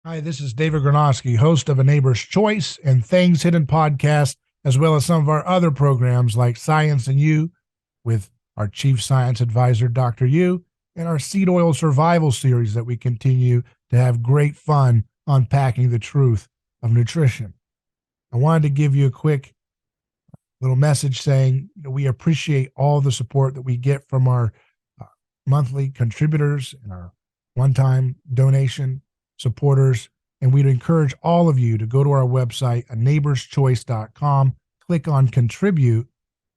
Hi, this is David Gornoski, host of A Neighbor's Choice and Things Hidden podcast, as well as some of our other programs like Science and You with our Chief Science Advisor, Dr. Yu, and our Seed Oil Survival series that we continue to have great fun unpacking the truth of nutrition. I wanted to give you a quick little message saying we appreciate all the support that we get from our uh, monthly contributors and our one-time donation supporters. And we'd encourage all of you to go to our website, a neighborschoice.com, click on contribute,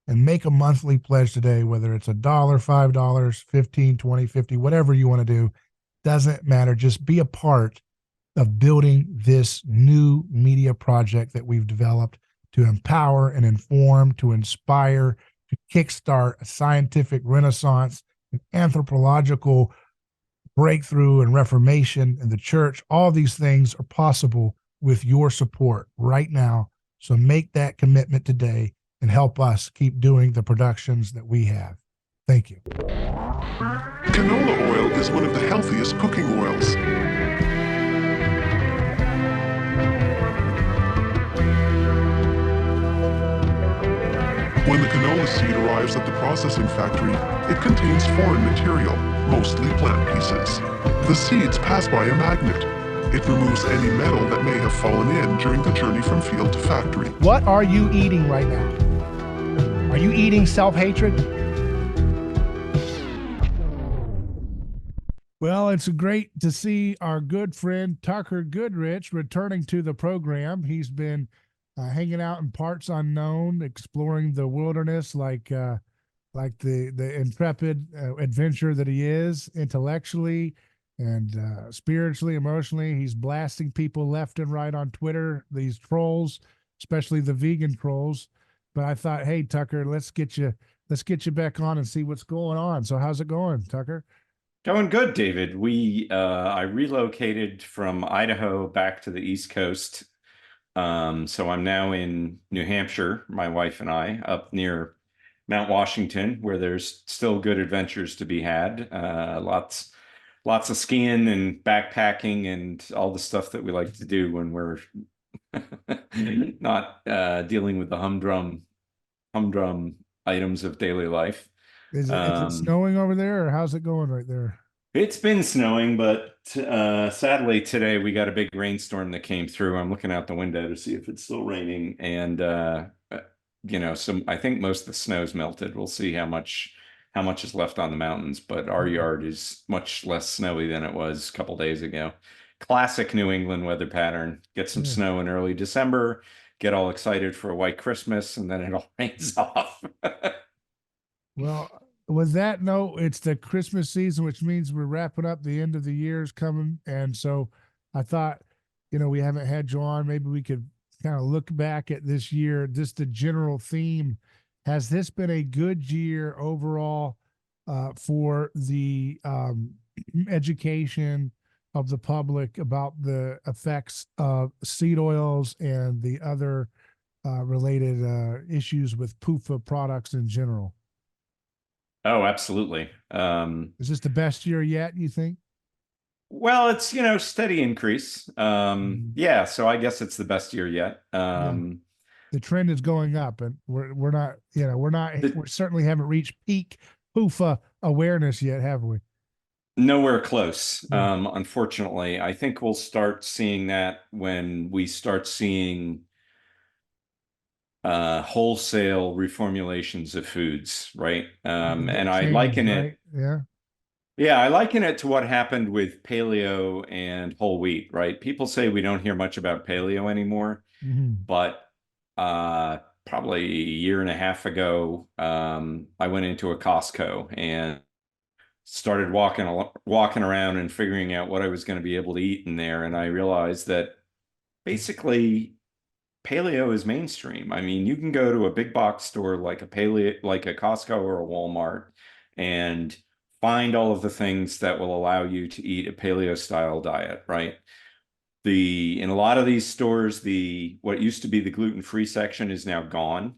and make a monthly pledge today, whether it's $1, $5, 15, 20, 50, whatever you want to do. Doesn't matter. Just be a part of building this new media project that we've developed to empower and inform, to inspire, to kickstart a scientific renaissance, an anthropological breakthrough and reformation in the church. All these things are possible with your support right now. So make that commitment today and help us keep doing the productions that we have. Thank you. Canola oil is one of the healthiest cooking oils. When the canola seed arrives at the processing factory, it contains foreign material, mostly plant pieces. The seeds pass by a magnet. It removes any metal that may have fallen in during the journey from field to factory. What are you eating right now? Are you eating self-hatred? Well, it's great to see our good friend Tucker Goodrich returning to the program. He's been hanging out in parts unknown, exploring the wilderness like the intrepid adventurer that he is, intellectually and spiritually, emotionally. He's blasting people left and right on Twitter, these trolls, especially the vegan trolls. But I thought, hey, Tucker, let's get you back on and see what's going on. So how's it going, Tucker? Going good, David. I relocated from Idaho back to the East Coast. So I'm now in New Hampshire, my wife and I, up near Mount Washington, where there's still good adventures to be had. Lots of skiing and backpacking and all the stuff that we like to do when we're not dealing with the humdrum items of daily life. Is it snowing over there, or how's it going right there? It's been snowing, but sadly today we got a big rainstorm that came through. I'm looking out the window to see if it's still raining, and I think most of the snow's melted. We'll see how much is left on the mountains, but our yard is much less snowy than it was a couple days ago. Classic New England weather pattern. Get some snow in early December, get all excited for a white Christmas, and then it all rains off. Well, with that note, it's the Christmas season, which means we're wrapping up. The end of the year is coming. And so I thought, we haven't had you on. Maybe we could kind of look back at this year, just the general theme. Has this been a good year overall for the education of the public about the effects of seed oils and the other related issues with PUFA products in general? Oh, absolutely. Is this the best year yet, you think? Well, it's, steady increase. Yeah, so I guess it's the best year yet. The trend is going up, and we're not, we certainly haven't reached peak PUFA awareness yet, have we? Nowhere close. Unfortunately, I think we'll start seeing that when we start seeing wholesale reformulations of foods, right? And I liken it, yeah, I liken it to what happened with paleo and whole wheat, right? People say we don't hear much about paleo anymore, but probably a year and a half ago, I went into a Costco and started walking around and figuring out what I was going to be able to eat in there, and I realized that basically paleo is mainstream. I mean, you can go to a big box store like a Costco or a Walmart and find all of the things that will allow you to eat a paleo style diet, right? In a lot of these stores, what used to be the gluten-free section is now gone,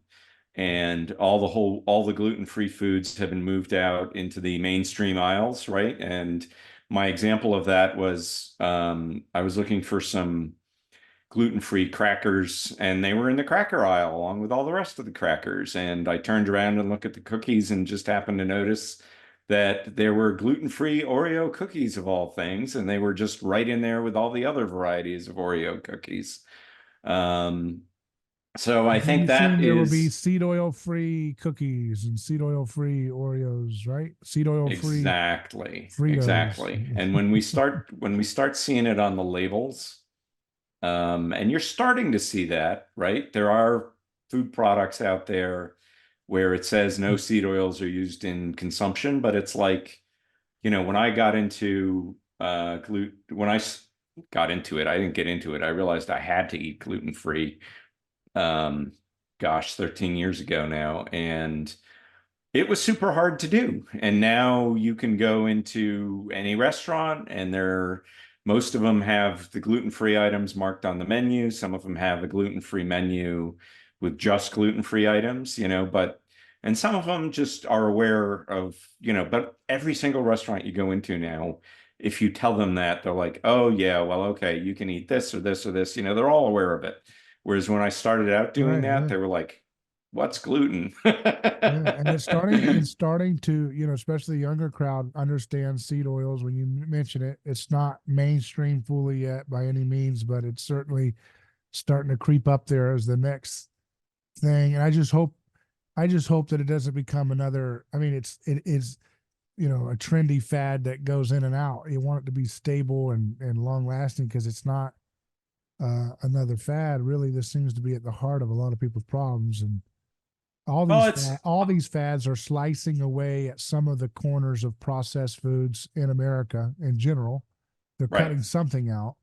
and all the gluten-free foods have been moved out into the mainstream aisles, right? And my example of that was I was looking for some gluten-free crackers, and they were in the cracker aisle along with all the rest of the crackers. And I turned around and looked at the cookies and just happened to notice that there were gluten-free Oreo cookies of all things, and they were just right in there with all the other varieties of Oreo cookies. So I think that there will be seed oil free cookies and seed oil free Oreos, right? Seed oil free. Exactly. Fritos. Exactly. And when we start seeing it on the labels, and you're starting to see that, right? There are food products out there where it says no seed oils are used in consumption, but it's like, when I got into when I got into it, I didn't get into it. I realized I had to eat gluten-free. 13 years ago now, and it was super hard to do. And now you can go into any restaurant, and most of them have the gluten-free items marked on the menu. Some of them have a gluten-free menu with just gluten-free items, and some of them just are aware of, but every single restaurant you go into now, if you tell them that, they're like, oh yeah, well, okay, you can eat this or this or this, they're all aware of it. Whereas when I started out doing that, they were like, what's gluten? And it's starting to, especially the younger crowd understand seed oils. When you mention it, it's not mainstream fully yet by any means, but it's certainly starting to creep up there as the next thing. And I just hope that it doesn't become another, it is, a trendy fad that goes in and out. You want it to be stable and long lasting, because it's not another fad. Really, this seems to be at the heart of a lot of people's problems, and all these fads are slicing away at some of the corners of processed foods in America in general. They're cutting something out,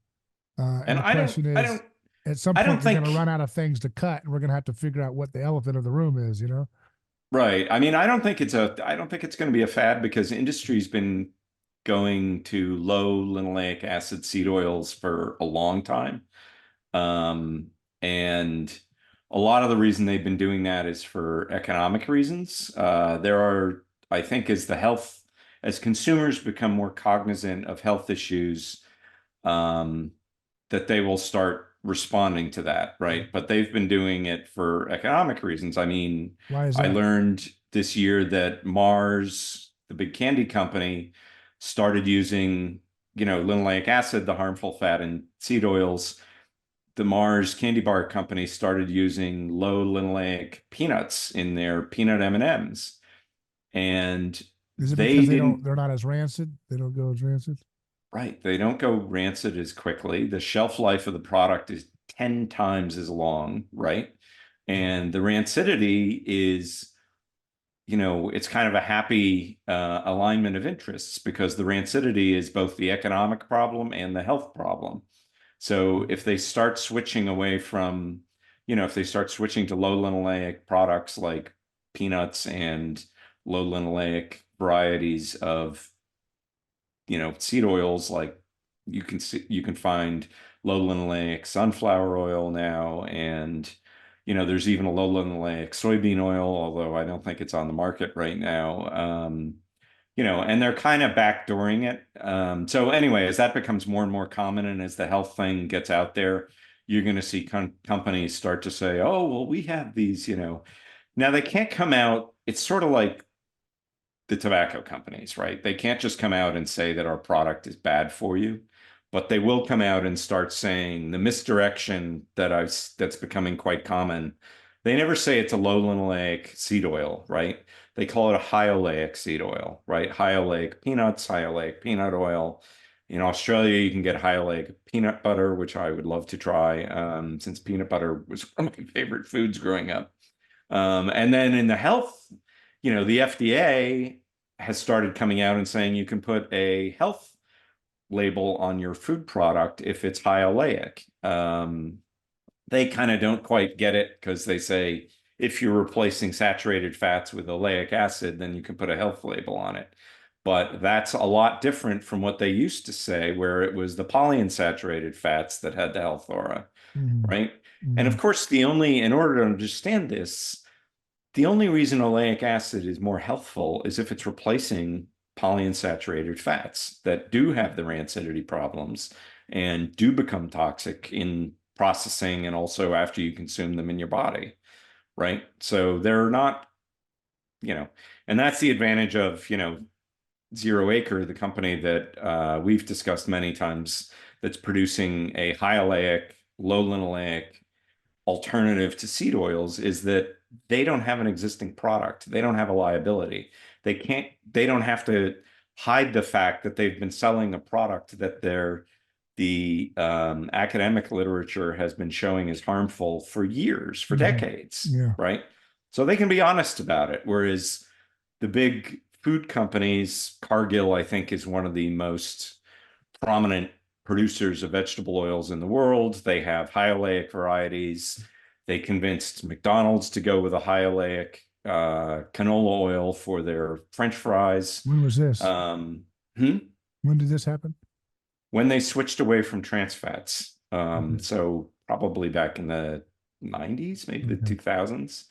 and the question is, at some point, we're going to run out of things to cut, and we're going to have to figure out what the elephant in the room is. Right. I don't think it's going to be a fad, because industry's been going to low linoleic acid seed oils for a long time. And a lot of the reason they've been doing that is for economic reasons. I think, as consumers become more cognizant of health issues, that they will start responding to that, right? But they've been doing it for economic reasons. Why is that? I learned this year that Mars, the big candy company, started using, linoleic acid, the harmful fat in seed oils. The Mars candy bar company started using low linoleic peanuts in their peanut M&Ms. And is it because they're not as rancid? They don't go as rancid? Right. They don't go rancid as quickly. The shelf life of the product is 10 times as long, right? And the rancidity is, it's kind of a happy alignment of interests, because the rancidity is both the economic problem and the health problem. So if they start switching away from, if they start switching to low linoleic products like peanuts and low linoleic varieties of, seed oils, like you can find low linoleic sunflower oil now, and there's even a low linoleic soybean oil, although I don't think it's on the market right now. And they're kind of backdooring it. So anyway, as that becomes more and more common, and as the health thing gets out there, you're going to see companies start to say, oh, well, we have these, now they can't come out. It's sort of like the tobacco companies, right? They can't just come out and say that our product is bad for you, but they will come out and start saying the misdirection that's becoming quite common. They never say it's a low linoleic seed oil, right? They call it a high oleic seed oil, right? High oleic peanuts, high oleic peanut oil. In Australia, you can get high oleic peanut butter, which I would love to try, since peanut butter was one of my favorite foods growing up. And then in the health, the FDA has started coming out and saying you can put a health label on your food product if it's high oleic. They kind of don't quite get it, because they say if you're replacing saturated fats with oleic acid, then you can put a health label on it. But that's a lot different from what they used to say, where it was the polyunsaturated fats that had the health aura, right? And of course, in order to understand this, the only reason oleic acid is more healthful is if it's replacing polyunsaturated fats that do have the rancidity problems and do become toxic in processing and also after you consume them in your body, right? So they're not, and that's the advantage of, Zero Acre, the company that we've discussed many times, that's producing a high oleic, low linoleic alternative to seed oils, is that they don't have an existing product. They don't have a liability. They don't have to hide the fact that they've been selling a product that the academic literature has been showing is harmful for years, for decades, right? So they can be honest about it. Whereas the big food companies, Cargill, I think, is one of the most prominent producers of vegetable oils in the world. They have high oleic varieties. They convinced McDonald's to go with a high oleic canola oil for their French fries. When was this? When did this happen? When they switched away from trans fats. So probably back in the 90s, maybe the 2000s.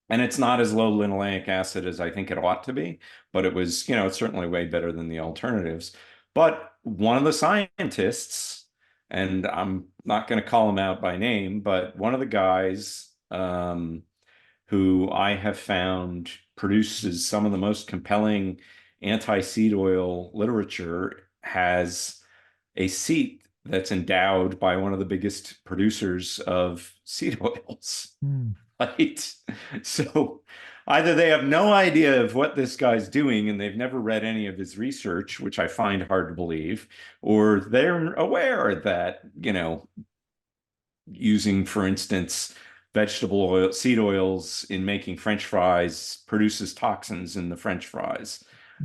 And it's not as low linoleic acid as I think it ought to be, but it was, it's certainly way better than the alternatives. But one of the scientists, and I'm not going to call him out by name, but one of the guys who I have found produces some of the most compelling anti-seed oil literature, has a seat that's endowed by one of the biggest producers of seed oils. Right? So either they have no idea of what this guy's doing and they've never read any of his research, which I find hard to believe, or they're aware that, using, for instance, vegetable oil, seed oils in making French fries produces toxins in the French fries.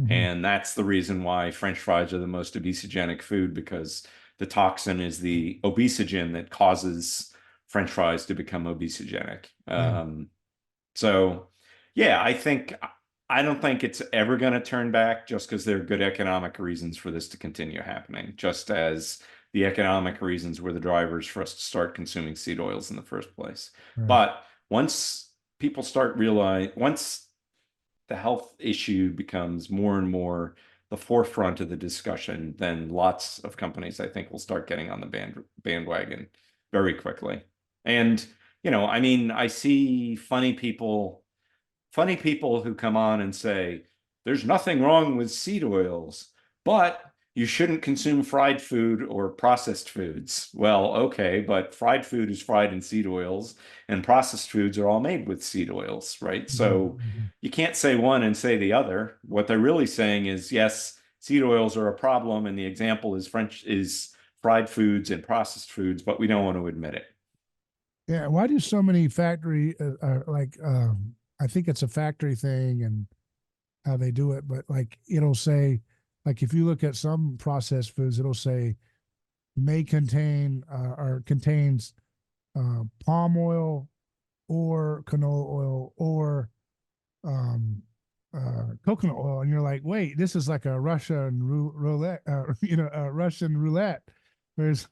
And that's the reason why French fries are the most obesogenic food, because the toxin is the obesogen that causes French fries to become obesogenic. So yeah, I don't think it's ever going to turn back, just because there are good economic reasons for this to continue happening, just as the economic reasons were the drivers for us to start consuming seed oils in the first place. But once people start once the health issue becomes more and more the forefront of the discussion, then lots of companies, I think, will start getting on the bandwagon very quickly. And, I see funny people who come on and say, there's nothing wrong with seed oils, but you shouldn't consume fried food or processed foods. Well, okay, but fried food is fried in seed oils and processed foods are all made with seed oils, right? So you can't say one and say the other. What they're really saying is, yes, seed oils are a problem, and the example is fried foods and processed foods, but we don't want to admit it. Yeah, why do so many factory I think it's a factory thing and how they do it, but it'll say, if you look at some processed foods, it'll say may contain or contains palm oil or canola oil or coconut oil, and you're like, wait, this is like a Russian roulette, Russian roulette. There's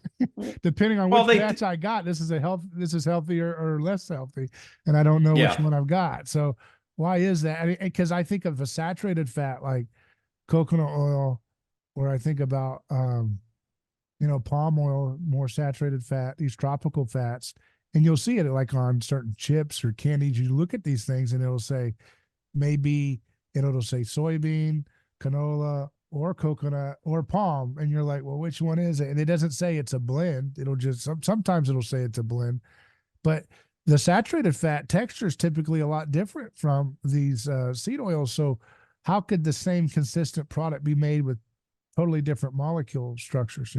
depending on which batch I got, this is healthier or less healthy, and I don't know which one I've got. So why is that? Because I think of a saturated fat like coconut oil, or I think about palm oil, more saturated fat, these tropical fats, and you'll see it on certain chips or candies. You look at these things and it'll say it'll say soybean, canola, or coconut or palm, and you're like, well, which one is it? And it doesn't say it's a blend. It'll just sometimes it'll say it's a blend, but the saturated fat texture is typically a lot different from these seed oils. So how could the same consistent product be made with totally different molecule structures?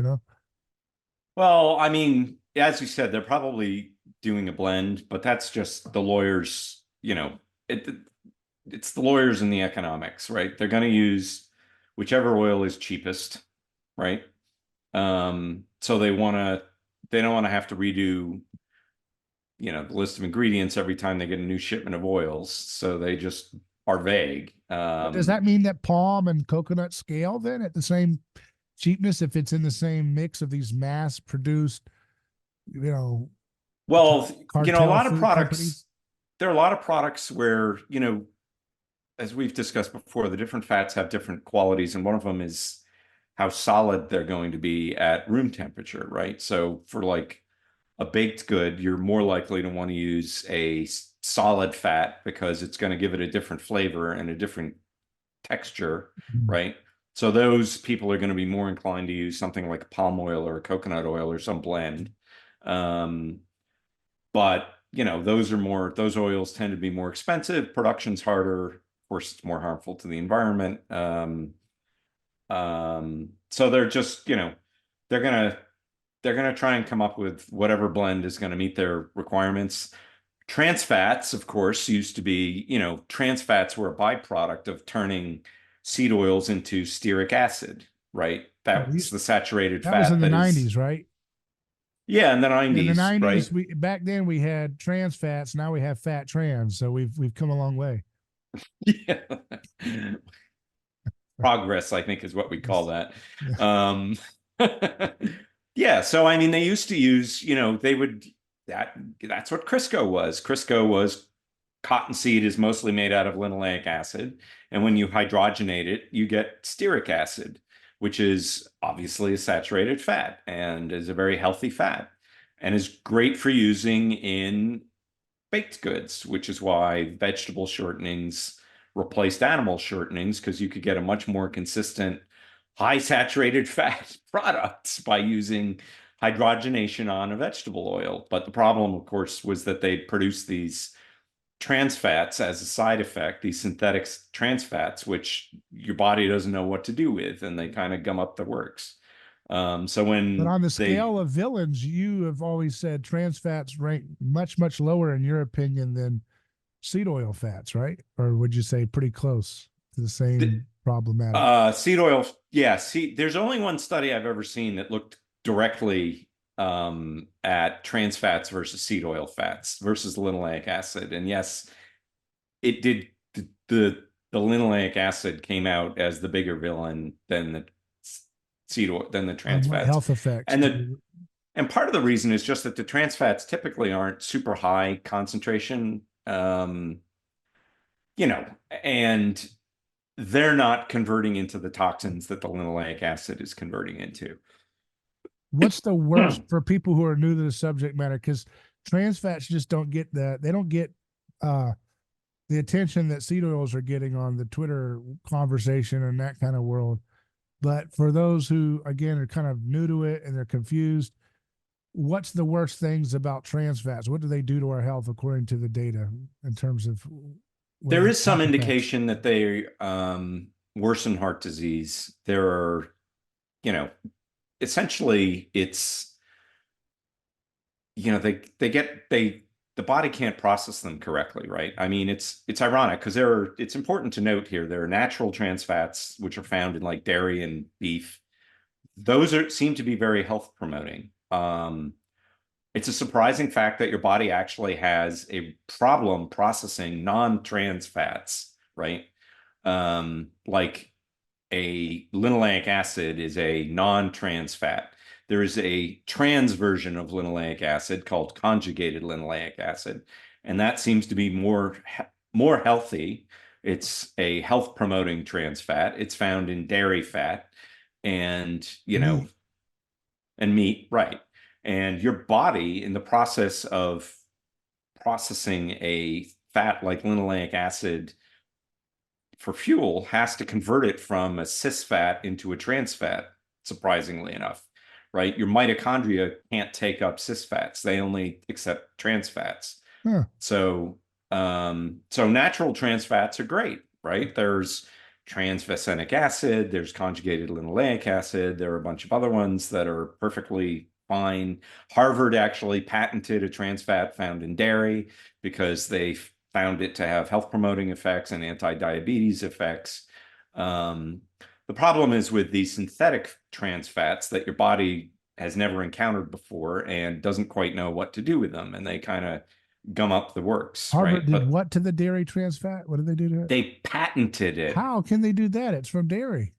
Well, as you said, they're probably doing a blend, but that's just the lawyers. It's the lawyers and the economics, right? They're going to use whichever oil is cheapest, right? So they don't want to have to redo, the list of ingredients every time they get a new shipment of oils. So they just are vague. Does that mean that palm and coconut scale then at the same cheapness if it's in the same mix of these mass-produced, Well, a lot of products. Companies? There are a lot of products where as we've discussed before, the different fats have different qualities, and one of them is how solid they're going to be at room temperature, right? So for like a baked good, you're more likely to want to use a solid fat because it's going to give it a different flavor and a different texture, right? So those people are going to be more inclined to use something like palm oil or coconut oil or some blend. But those oils tend to be more expensive. Production's harder. Of course, it's more harmful to the environment. So they're just, they're gonna try and come up with whatever blend is going to meet their requirements. Trans fats, of course, used to be, trans fats were a byproduct of turning seed oils into stearic acid, right? That's the saturated fat. That was in the 90s, right? Yeah, in the 90s. In the 90s, right? Back then we had trans fats. Now we have fat trans. So we've come a long way. Yeah. Progress, I think, is what we call that. Yeah. So, I mean, they used to use, that's what Crisco was. Crisco was cottonseed is mostly made out of linoleic acid. And when you hydrogenate it, you get stearic acid, which is obviously a saturated fat and is a very healthy fat and is great for using in baked goods, which is why vegetable shortenings replaced animal shortenings, because you could get a much more consistent high saturated fat products by using hydrogenation on a vegetable oil. But the problem, of course, was that they produced these trans fats as a side effect, these synthetic trans fats, which your body doesn't know what to do with, and they kind of gum up the works. But on the scale of villains, you have always said trans fats rank much, much lower in your opinion than seed oil fats, right? Or would you say pretty close to the same problematic? Seed oil, yeah. There's only one study I've ever seen that looked directly at trans fats versus seed oil fats versus linoleic acid. And yes, it did. The linoleic acid came out as the bigger villain than the seed oil, than the trans fats. Health effects. And part of the reason is just that the trans fats typically aren't super high concentration, and they're not converting into the toxins that the linoleic acid is converting into. What's the worst for people who are new to the subject matter? Because trans fats just don't get the attention that seed oils are getting on the Twitter conversation and that kind of world. But for those who, again, are kind of new to it and they're confused, what's the worst things about trans fats? What do they do to our health according to the data in terms of? There is some indication that they worsen heart disease. There are, essentially it's, the body can't process them correctly, right? I mean, it's ironic because it's important to note here, there are natural trans fats, which are found in like dairy and beef. Those seem to be very health promoting. It's a surprising fact that your body actually has a problem processing non-trans fats, right? Like a linoleic acid is a non-trans fat. There is a trans version of linoleic acid called conjugated linoleic acid, and that seems to be more healthy. It's a health promoting trans fat. It's found in dairy fat and, and meat, right? And your body, in the process of processing a fat like linoleic acid for fuel, has to convert it from a cis fat into a trans fat, surprisingly enough, right? Your mitochondria can't take up cis fats. They only accept trans fats. So natural trans fats are great, right? There's transvesenic acid, there's conjugated linoleic acid, there are a bunch of other ones that are perfectly fine. Harvard actually patented a trans fat found in dairy because they found it to have health promoting effects and anti-diabetes effects. The problem is with these synthetic trans fats that your body has never encountered before and doesn't quite know what to do with them, and they kind of gum up the works. Harvard did what to the dairy trans fat? What did they do to it? They patented it. How can they do that? It's from dairy.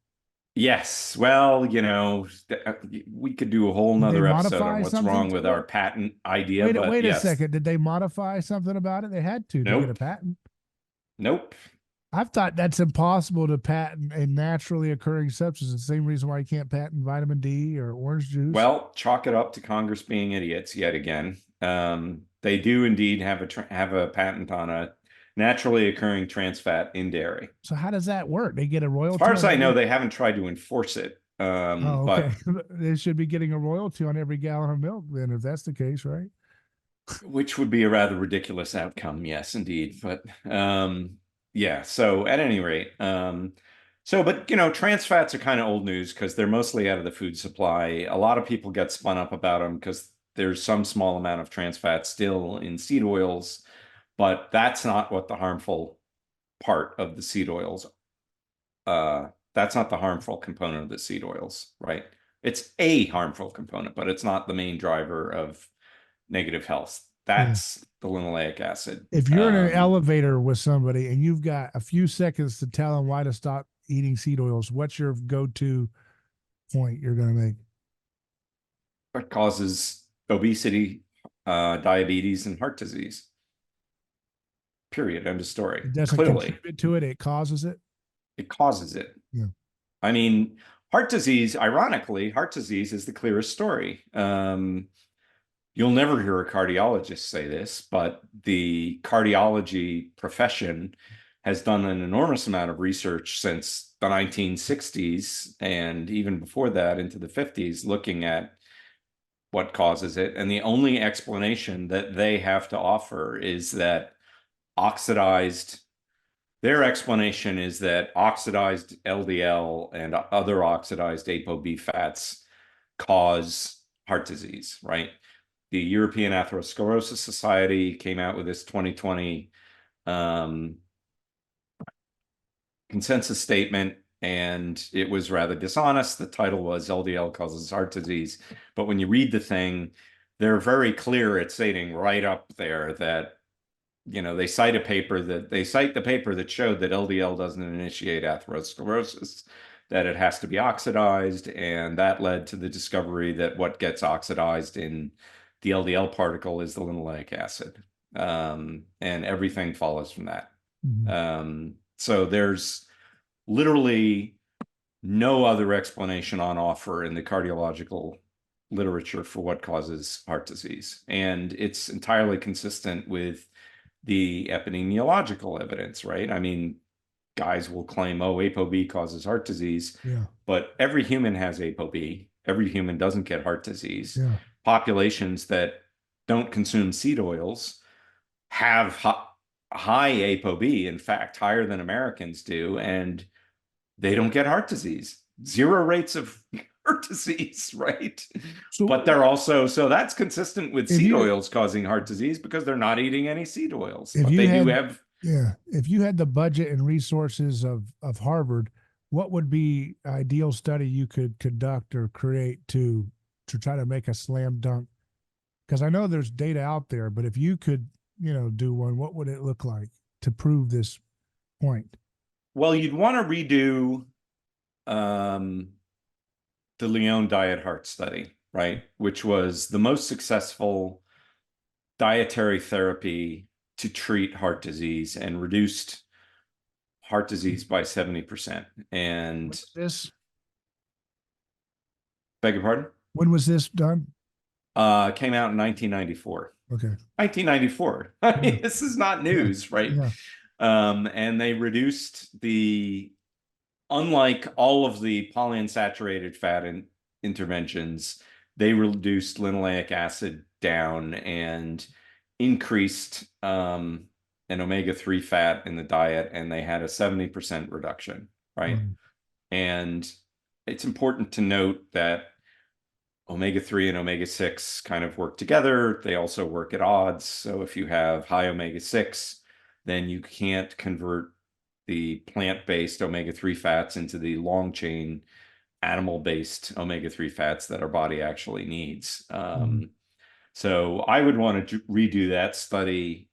Yes. Well, we could do a whole nother episode on what's wrong with our patent idea. Wait a second. Did they modify something about it? They had to get a patent. Nope. I've thought that's impossible to patent a naturally occurring substance. The same reason why you can't patent vitamin D or orange juice. Well, chalk it up to Congress being idiots yet again. They do indeed have a patent on a naturally occurring trans fat in dairy. So how does that work? They get a royalty? As far as I know, they haven't tried to enforce it. Oh, okay. But they should be getting a royalty on every gallon of milk then, if that's the case, right? Which would be a rather ridiculous outcome, yes, indeed. But yeah, so at any rate, but trans fats are kind of old news because they're mostly out of the food supply. A lot of people get spun up about them because there's some small amount of trans fat still in seed oils, but that's not what the harmful part of the seed oils. That's not the harmful component of the seed oils, right? It's a harmful component, but it's not the main driver of negative health. That's the linoleic acid. If you're in an elevator with somebody and you've got a few seconds to tell them why to stop eating seed oils, what's your go-to point you're going to make? What causes obesity, diabetes, and heart disease? Period. End of story. It doesn't contribute to it. It causes it. It causes it. Yeah. I mean, heart disease, ironically, heart disease is the clearest story. You'll never hear a cardiologist say this, but the cardiology profession has done an enormous amount of research since the 1960s and even before that into the 50s, looking at what causes it. And the only explanation that they have to offer is that their explanation is that oxidized LDL and other oxidized ApoB fats cause heart disease, right? The European Atherosclerosis Society came out with this 2020 consensus statement, and it was rather dishonest. The title was "LDL Causes Heart Disease." But when you read the thing, they're very clear at stating right up there that, they cite the paper that showed that LDL doesn't initiate atherosclerosis, that it has to be oxidized, and that led to the discovery that what gets oxidized in the LDL particle is the linoleic acid, and everything follows from that. Mm-hmm. So there's literally no other explanation on offer in the cardiological literature for what causes heart disease, and it's entirely consistent with the epidemiological evidence, right? I mean, guys will claim, oh, ApoB causes heart disease, but every human has ApoB. Every human doesn't get heart disease. Populations that don't consume seed oils have high ApoB, in fact, higher than Americans do, and they don't get heart disease. Zero rates of heart disease, right? But they're also, so that's consistent with seed oils causing heart disease because they're not eating any seed oils. But they do have. Yeah. If you had the budget and resources of Harvard, what would be ideal study you could conduct or create to try to make a slam dunk? Because I know there's data out there, but if you could, do one, what would it look like to prove this point? Well, you'd want to redo the Lyon Diet Heart Study, right? Which was the most successful dietary therapy to treat heart disease and reduced heart disease by 70%. And this, beg your pardon? When was this done? Came out in 1994. Okay. 1994. I mean, this is not news, right? Yeah. And they reduced unlike all of the polyunsaturated fat interventions, they reduced linoleic acid down and increased an omega-3 fat in the diet, and they had a 70% reduction, right? And it's important to note that omega-3 and omega-6 kind of work together. They also work at odds. So if you have high omega-6, then you can't convert the plant-based omega-3 fats into the long-chain animal-based omega-3 fats that our body actually needs. So I would want to redo that study.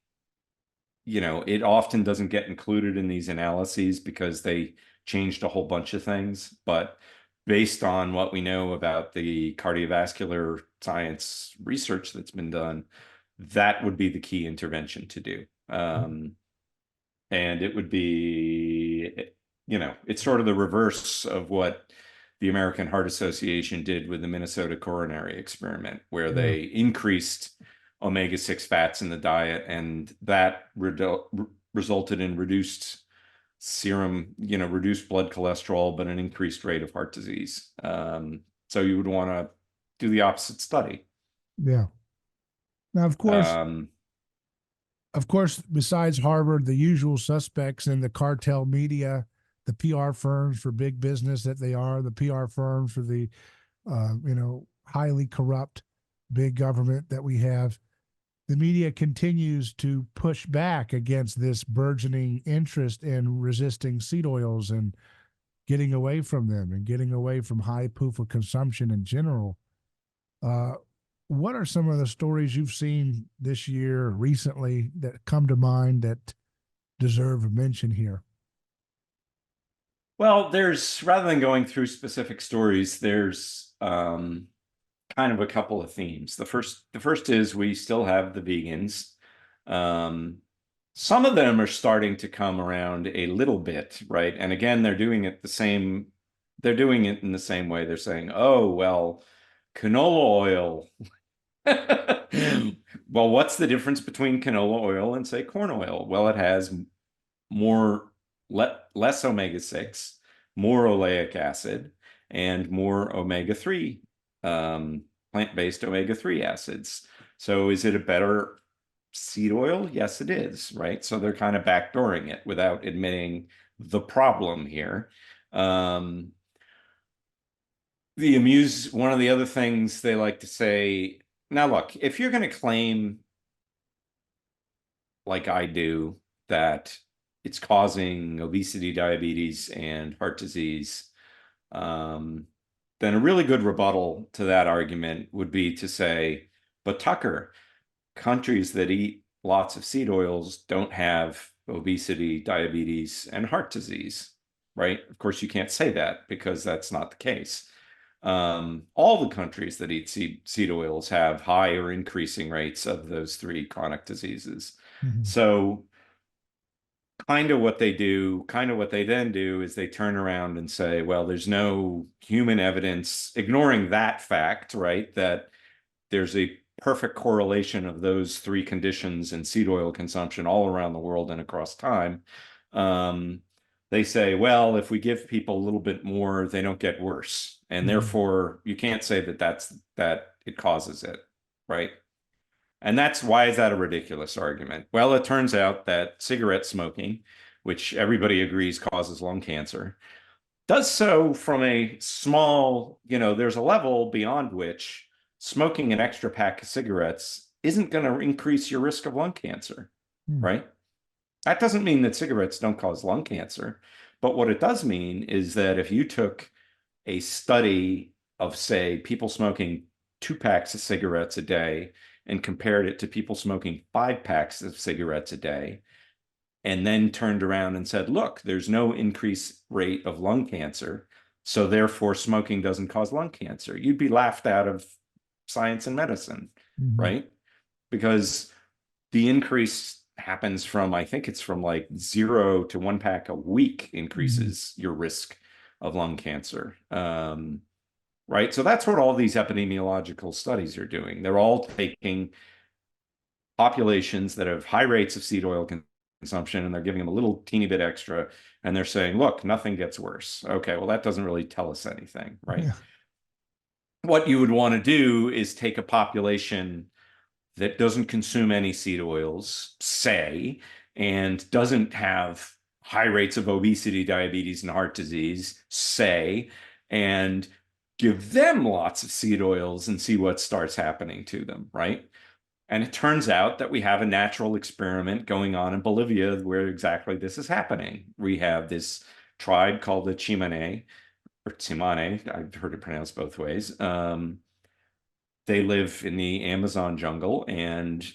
It often doesn't get included in these analyses because they changed a whole bunch of things. But based on what we know about the cardiovascular science research that's been done, that would be the key intervention to do. And it would be, it's sort of the reverse of what the American Heart Association did with the Minnesota coronary experiment, where they increased omega-6 fats in the diet, and that resulted in reduced serum, reduced blood cholesterol, but an increased rate of heart disease. So you would want to do the opposite study. Yeah. Now, of course, besides Harvard, the usual suspects in the cartel media, the PR firms for big business that they are, the PR firms for the, highly corrupt big government that we have, the media continues to push back against this burgeoning interest in resisting seed oils and getting away from them and getting away from high PUFA consumption in general. What are some of the stories you've seen this year or recently that come to mind that deserve a mention here? Well, rather than going through specific stories, there's kind of a couple of themes. The first is we still have the vegans. Some of them are starting to come around a little bit, right? And again, they're doing it in the same way. They're saying, oh, well, canola oil. Well, what's the difference between canola oil and, say, corn oil? Well, it has less omega-6, more oleic acid, and more omega-3, plant-based omega-3 acids. So is it a better seed oil? Yes, it is, right? So they're kind of backdooring it without admitting the problem here. One of the other things they like to say, now look, if you're going to claim, like I do, that it's causing obesity, diabetes, and heart disease, then a really good rebuttal to that argument would be to say, but Tucker, countries that eat lots of seed oils don't have obesity, diabetes, and heart disease, right? Of course, you can't say that because that's not the case. All the countries that eat seed oils have high or increasing rates of those three chronic diseases. Mm-hmm. So kind of what they then do is they turn around and say, well, there's no human evidence, ignoring that fact, right, that there's a perfect correlation of those three conditions in seed oil consumption all around the world and across time. They say, well, if we give people a little bit more, they don't get worse. And therefore, you can't say that it causes it, right? And why is that a ridiculous argument? Well, it turns out that cigarette smoking, which everybody agrees causes lung cancer, does so from a small, there's a level beyond which smoking an extra pack of cigarettes isn't going to increase your risk of lung cancer, right? That doesn't mean that cigarettes don't cause lung cancer, but what it does mean is that if you took a study of, say, people smoking 2 packs of cigarettes a day and compared it to people smoking 5 packs of cigarettes a day, and then turned around and said, look, there's no increased rate of lung cancer, so therefore smoking doesn't cause lung cancer, you'd be laughed out of science and medicine, right? Because the increase happens from, I think it's from like 0 to 1 pack a week increases your risk of lung cancer, right? So that's what all these epidemiological studies are doing. They're all taking populations that have high rates of seed oil consumption, and they're giving them a little teeny bit extra, and they're saying, look, nothing gets worse. Okay, well, that doesn't really tell us anything, right? Yeah. What you would want to do is take a population that doesn't consume any seed oils, say, and doesn't have high rates of obesity, diabetes, and heart disease, say, and give them lots of seed oils and see what starts happening to them, right? And it turns out that we have a natural experiment going on in Bolivia where exactly this is happening. We have this tribe called the Chimane, or Tsimane, I've heard it pronounced both ways. They live in the Amazon jungle, and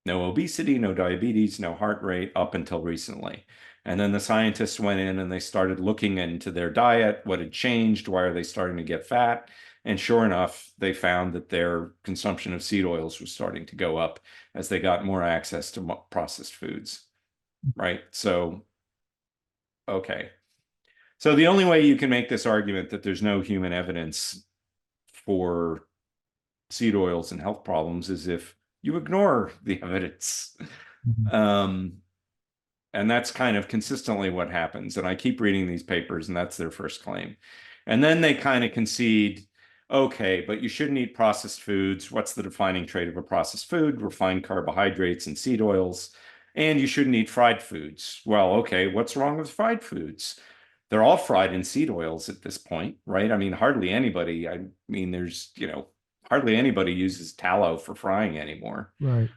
no obesity, no diabetes, no heart rate up until recently. And then the scientists went in and they started looking into their diet, what had changed, why are they starting to get fat? And sure enough, they found that their consumption of seed oils was starting to go up as they got more access to processed foods. right? So, okay. So the only way you can make this argument that there's no human evidence for seed oils and health problems is if you ignore the evidence. Mhm. And that's kind of consistently what happens. And I keep reading these papers, and that's their first claim. And then they kind of concede, okay, but you shouldn't eat processed foods. What's the defining trait of a processed food? Refined carbohydrates and seed oils. And you shouldn't eat fried foods. Well, okay, what's wrong with fried foods? They're all fried in seed oils at this point, right? I mean, hardly anybody, I mean, there's, hardly anybody uses tallow for frying anymore. Right.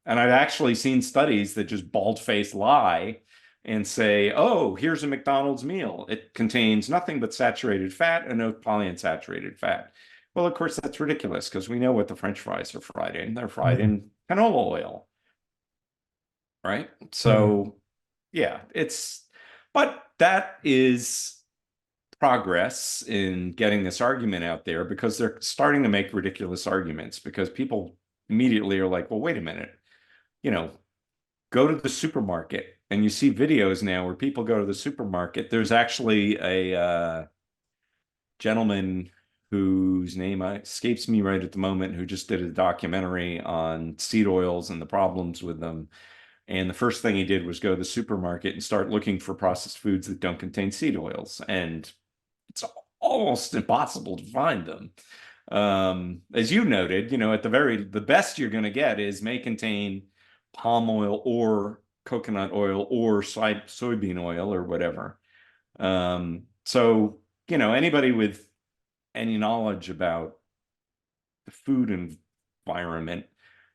And I've actually seen studies that just bald-faced lie and say, oh, here's a McDonald's meal. It contains nothing but saturated fat and no polyunsaturated fat. Well, of course, that's ridiculous because we know what the French fries are fried in. They're fried in canola oil, right? So, yeah, but that is progress in getting this argument out there because they're starting to make ridiculous arguments because people immediately are like, well, wait a minute, go to the supermarket and you see videos now where people go to the supermarket. There's actually a gentleman whose name escapes me right at the moment, who just did a documentary on seed oils and the problems with them. And the first thing he did was go to the supermarket and start looking for processed foods that don't contain seed oils. And it's almost impossible to find them. As you noted, at the best you're going to get is may contain palm oil or coconut oil or soybean oil or whatever. So, anybody with any knowledge about the food environment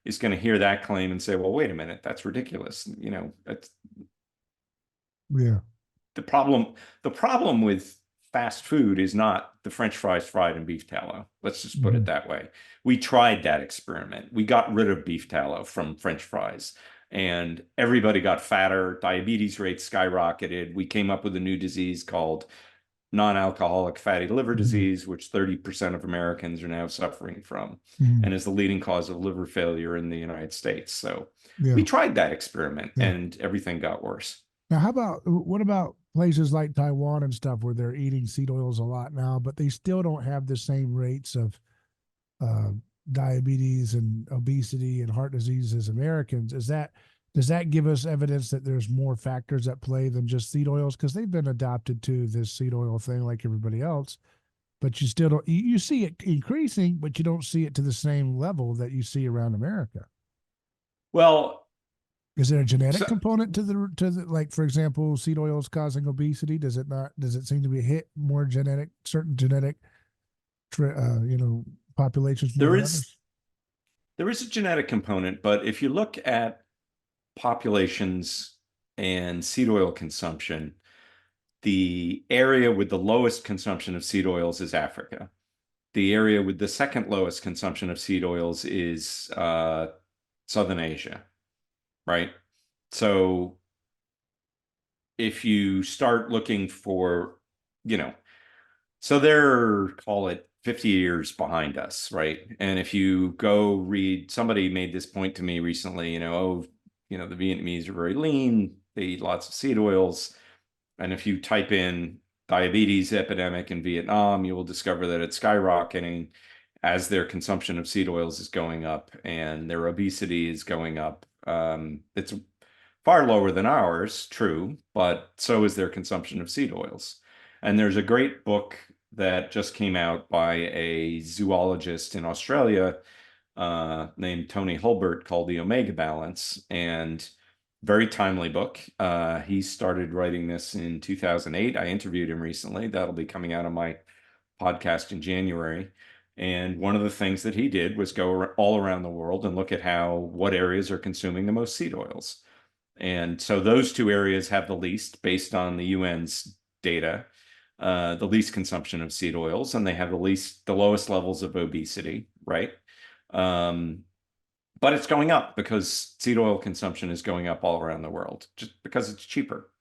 is going to hear that claim and say, well, wait a minute, that's ridiculous. That's Yeah. the problem with fast food is not the French fries fried in beef tallow. Let's just put it that way. We tried that experiment. We got rid of beef tallow from French fries and everybody got fatter. Diabetes rates skyrocketed. We came up with a new disease called non-alcoholic fatty liver disease, which 30% of Americans are now suffering from and is the leading cause of liver failure in the United States. So we tried that experiment and everything got worse. Now, what about places like Taiwan and stuff where they're eating seed oils a lot now, but they still don't have the same rates of diabetes and obesity and heart disease as Americans? Does that give us evidence that there's more factors at play than just seed oils? Because they've been adopted to this seed oil thing like everybody else, but you still don't. You see it increasing, but you don't see it to the same level that you see around America. Well, is there a genetic component to the like, for example, seed oils causing obesity? Does it not? Does it seem to be hit more certain genetic, populations? There is a genetic component, but if you look at populations and seed oil consumption, the area with the lowest consumption of seed oils is Africa. The area with the second lowest consumption of seed oils is Southern Asia. Right. So if you start looking for, so they're, call it 50 years behind us. Right. And if you go read, somebody made this point to me recently, the Vietnamese are very lean. They eat lots of seed oils. And if you type in diabetes epidemic in Vietnam, you will discover that it's skyrocketing as their consumption of seed oils is going up and their obesity is going up. It's far lower than ours, true, but so is their consumption of seed oils. And there's a great book that just came out by a zoologist in Australia named Tony Hulbert called The Omega Balance, and very timely book. He started writing this in 2008. I interviewed him recently. That'll be coming out on my podcast in January. And one of the things that he did was go all around the world and look at what areas are consuming the most seed oils. And so those two areas have the least, based on the UN's data, the least consumption of seed oils, and they have the lowest levels of obesity, right? But it's going up because seed oil consumption is going up all around the world, just because it's cheaper.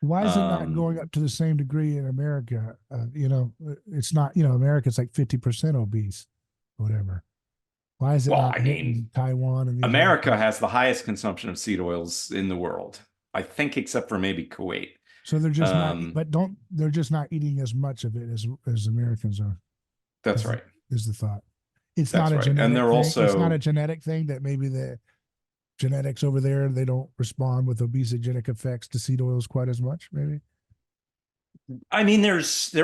Why is it not going up to the same degree in America? It's not, America's like 50% obese, whatever. Why is it not hitting Taiwan and these America has the highest consumption of seed oils in the world, I think, except for maybe Kuwait. So they're just they're just not eating as much of it as Americans are. That's right. Is the thought. It's not a genetic thing. It's not a genetic thing that maybe the genetics over there, they don't respond with obesogenic effects to seed oils quite as much, maybe. I mean, there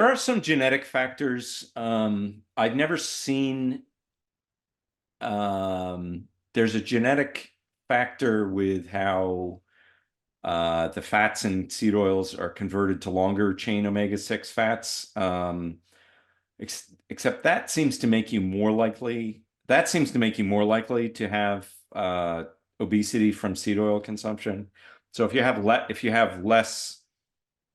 are some genetic factors. I've never seen there's a genetic factor with how the fats in seed oils are converted to longer chain omega-6 fats. Except that seems to make you more likely to have obesity from seed oil consumption. So if you have less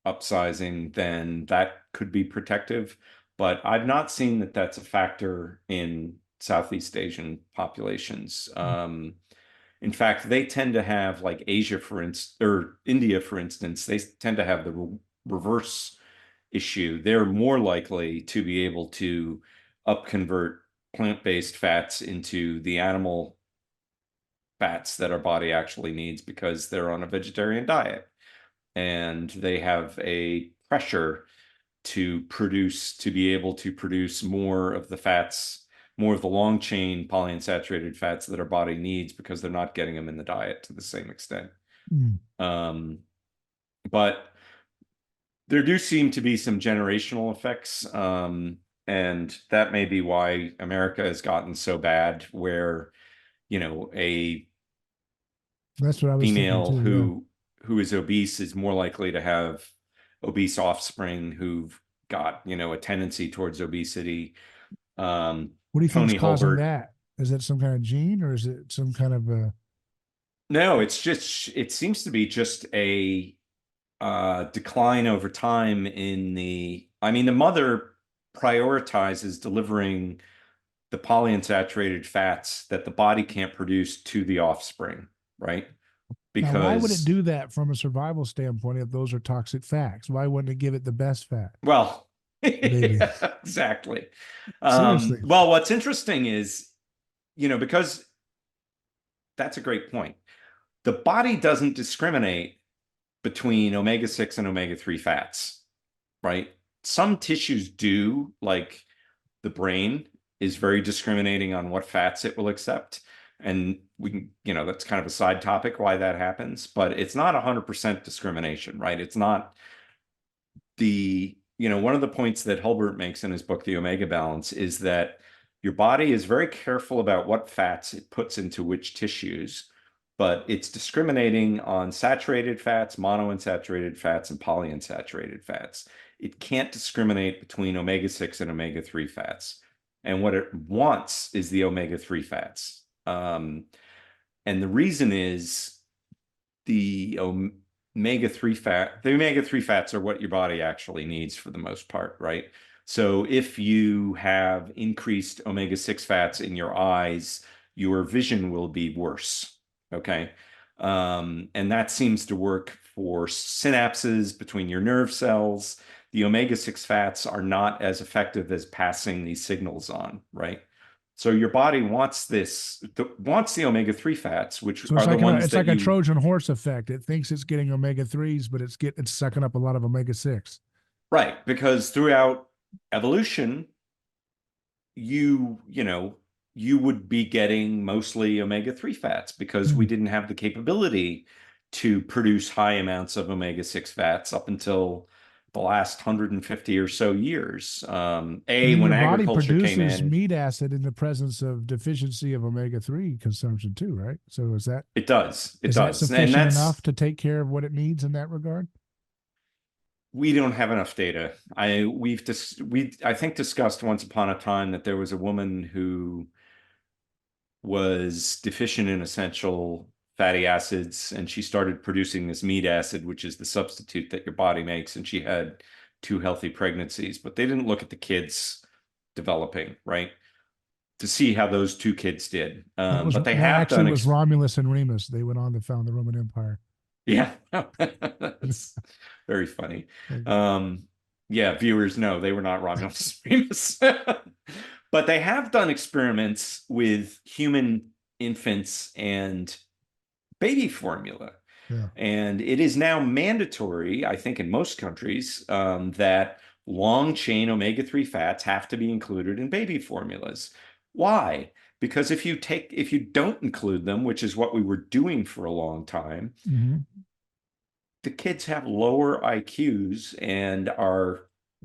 upsizing, then that could be protective. But I've not seen that that's a factor in Southeast Asian populations. In fact, they tend to have, like Asia, for instance, or India, for instance, they tend to have the reverse issue. They're more likely to be able to upconvert plant-based fats into the animal fats that our body actually needs because they're on a vegetarian diet. And they have a pressure to be able to produce more of the fats, more of the long chain polyunsaturated fats that our body needs because they're not getting them in the diet to the same extent. But there do seem to be some generational effects, and that may be why America has gotten so bad, where, a That's what I was female who is obese is more likely to have obese offspring who've got, a tendency towards obesity. What do you think is causing that? Is it some kind of gene, or is it some kind of a... No, it seems to be just a decline over time the mother prioritizes delivering the polyunsaturated fats that the body can't produce to the offspring, right? Because now, why would it do that from a survival standpoint if those are toxic fats? Why wouldn't it give it the best fat? Well, yeah, exactly. Seriously. Well, what's interesting is, because that's a great point. The body doesn't discriminate between omega-6 and omega-3 fats, right? Some tissues do, like the brain is very discriminating on what fats it will accept. And we can, that's kind of a side topic why that happens, but it's not 100% discrimination, right? It's not one of the points that Hulbert makes in his book, The Omega Balance, is that your body is very careful about what fats it puts into which tissues, but it's discriminating on saturated fats, monounsaturated fats, and polyunsaturated fats. It can't discriminate between omega-6 and omega-3 fats. And what it wants is the omega-3 fats. And the reason is the omega-3 fats are what your body actually needs for the most part, right? So if you have increased omega-6 fats in your eyes, your vision will be worse. Okay. And that seems to work for synapses between your nerve cells. The omega-6 fats are not as effective as passing these signals on, right? So your body wants the omega-3 fats, which are the ones it's like a Trojan horse effect. It thinks it's getting omega-3s, but it's sucking up a lot of omega-6. Right, because throughout evolution, you would be getting mostly omega-3 fats because we didn't have the capability to produce high amounts of omega-6 fats up until the last 150 or so years. When agriculture came in, meat acid in the presence of deficiency of omega-3 consumption too, right? So is that... It does. Is that sufficient enough to take care of what it needs in that regard? We don't have enough data. I think discussed once upon a time that there was a woman who was deficient in essential fatty acids, and she started producing this meat acid, which is the substitute that your body makes, and she had 2 healthy pregnancies, but they didn't look at the kids developing, right, to see how those 2 kids did. But they have done. Actually, was Romulus and Remus. They went on to found the Roman Empire. Yeah, that's very funny. Yeah, viewers know they were not Romulus and Remus. But they have done experiments with human infants and baby formula. Yeah. And it is now mandatory, I think, in most countries, that long chain omega-3 fats have to be included in baby formulas. Why? Because if you don't include them, which is what we were doing for a long time, the kids have lower IQs and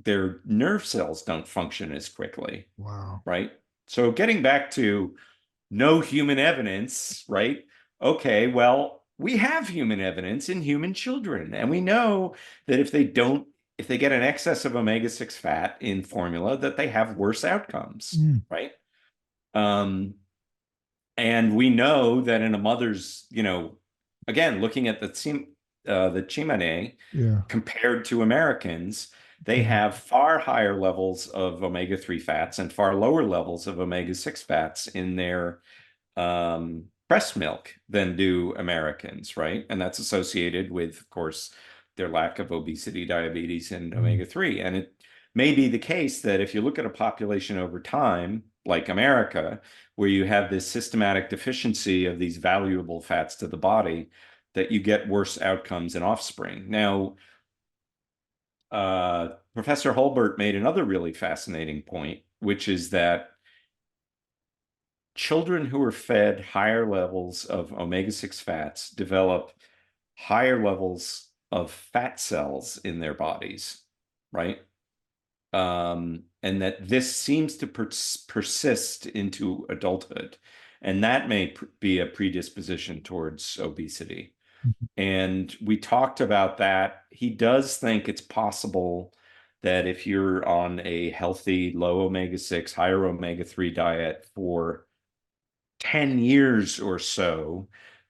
their nerve cells don't function as quickly. Wow. Right? So getting back to no human evidence, right? Okay, well, we have human evidence in human children, and we know that if they get an excess of omega-6 fat in formula, that they have worse outcomes, right? And we know that in a mother's, again, looking at the Chimane, compared to Americans, they have far higher levels of omega-3 fats and far lower levels of omega-6 fats in their breast milk than do Americans, right? And that's associated with, of course, their lack of obesity, diabetes, and omega-3. And it may be the case that if you look at a population over time, like America, where you have this systematic deficiency of these valuable fats to the body, that you get worse outcomes in offspring. Now, Professor Holbert made another really fascinating point, which is that children who are fed higher levels of omega-6 fats develop higher levels of fat cells in their bodies, right? And that this seems to persist into adulthood. And that may be a predisposition towards obesity. And we talked about that. He does think it's possible that if you're on a healthy, low omega-6, higher omega-3 diet for 10 years or so,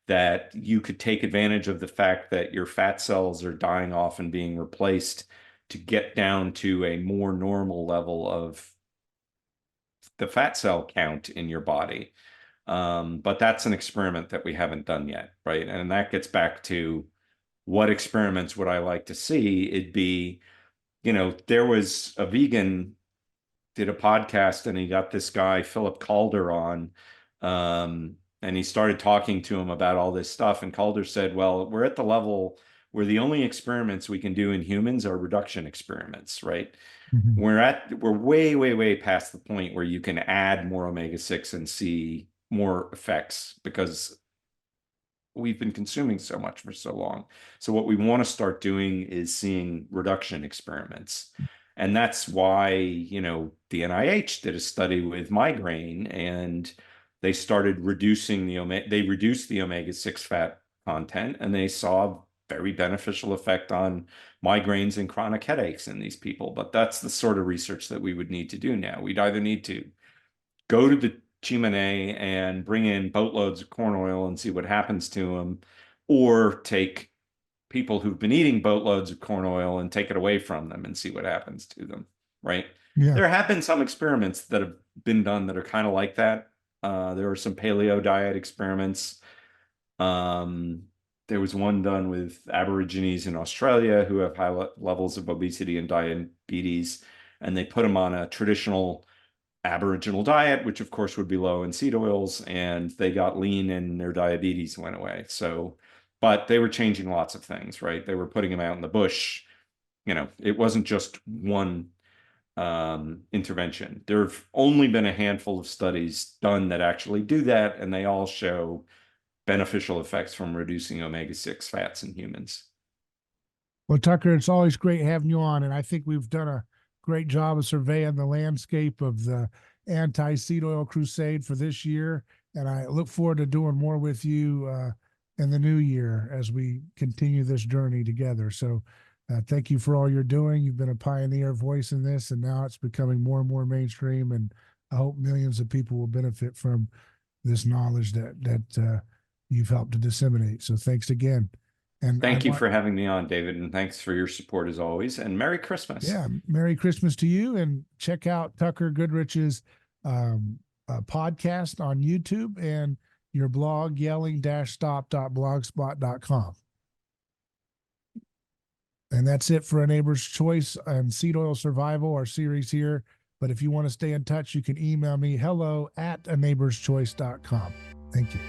that you could take advantage of the fact that your fat cells are dying off and being replaced to get down to a more normal level of the fat cell count in your body. But that's an experiment that we haven't done yet, right? And that gets back to what experiments would I like to see? It'd be, there was a vegan did a podcast and he got this guy, Philip Calder, on, and he started talking to him about all this stuff. And Calder said, well, we're at the level where the only experiments we can do in humans are reduction experiments, right? We're way, way, way past the point where you can add more omega-6 and see more effects because we've been consuming so much for so long. So what we want to start doing is seeing reduction experiments. And that's why, the NIH did a study with migraine and they started reducing they reduced the omega-6 fat content and they saw a very beneficial effect on migraines and chronic headaches in these people. But that's the sort of research that we would need to do now. We'd either need to go to the Chimene and bring in boatloads of corn oil and see what happens to them, or take people who've been eating boatloads of corn oil and take it away from them and see what happens to them, right? Yeah. There have been some experiments that have been done that are kind of like that. There were some paleo diet experiments. There was one done with Aborigines in Australia who have high levels of obesity and diabetes, and they put them on a traditional Aboriginal diet, which of course would be low in seed oils, and they got lean and their diabetes went away. So, but they were changing lots of things, right? They were putting them out in the bush. It wasn't just one intervention. There have only been a handful of studies done that actually do that, and they all show beneficial effects from reducing omega-6 fats in humans. Well, Tucker, it's always great having you on, and I think we've done a great job of surveying the landscape of the anti-seed oil crusade for this year. And I look forward to doing more with you in the new year as we continue this journey together. So thank you for all you're doing. You've been a pioneer voice in this, and now it's becoming more and more mainstream. And I hope millions of people will benefit from this knowledge that you've helped to disseminate. So thanks again. And thank you for having me on, David, and thanks for your support as always. And Merry Christmas. Yeah, Merry Christmas to you. And check out Tucker Goodrich's podcast on YouTube and your blog, yelling-stop.blogspot.com. And that's it for A Neighbor's Choice and Seed Oil Survival, our series here But if you want to stay in touch, you can email me hello@aneighborschoice.com. Thank you.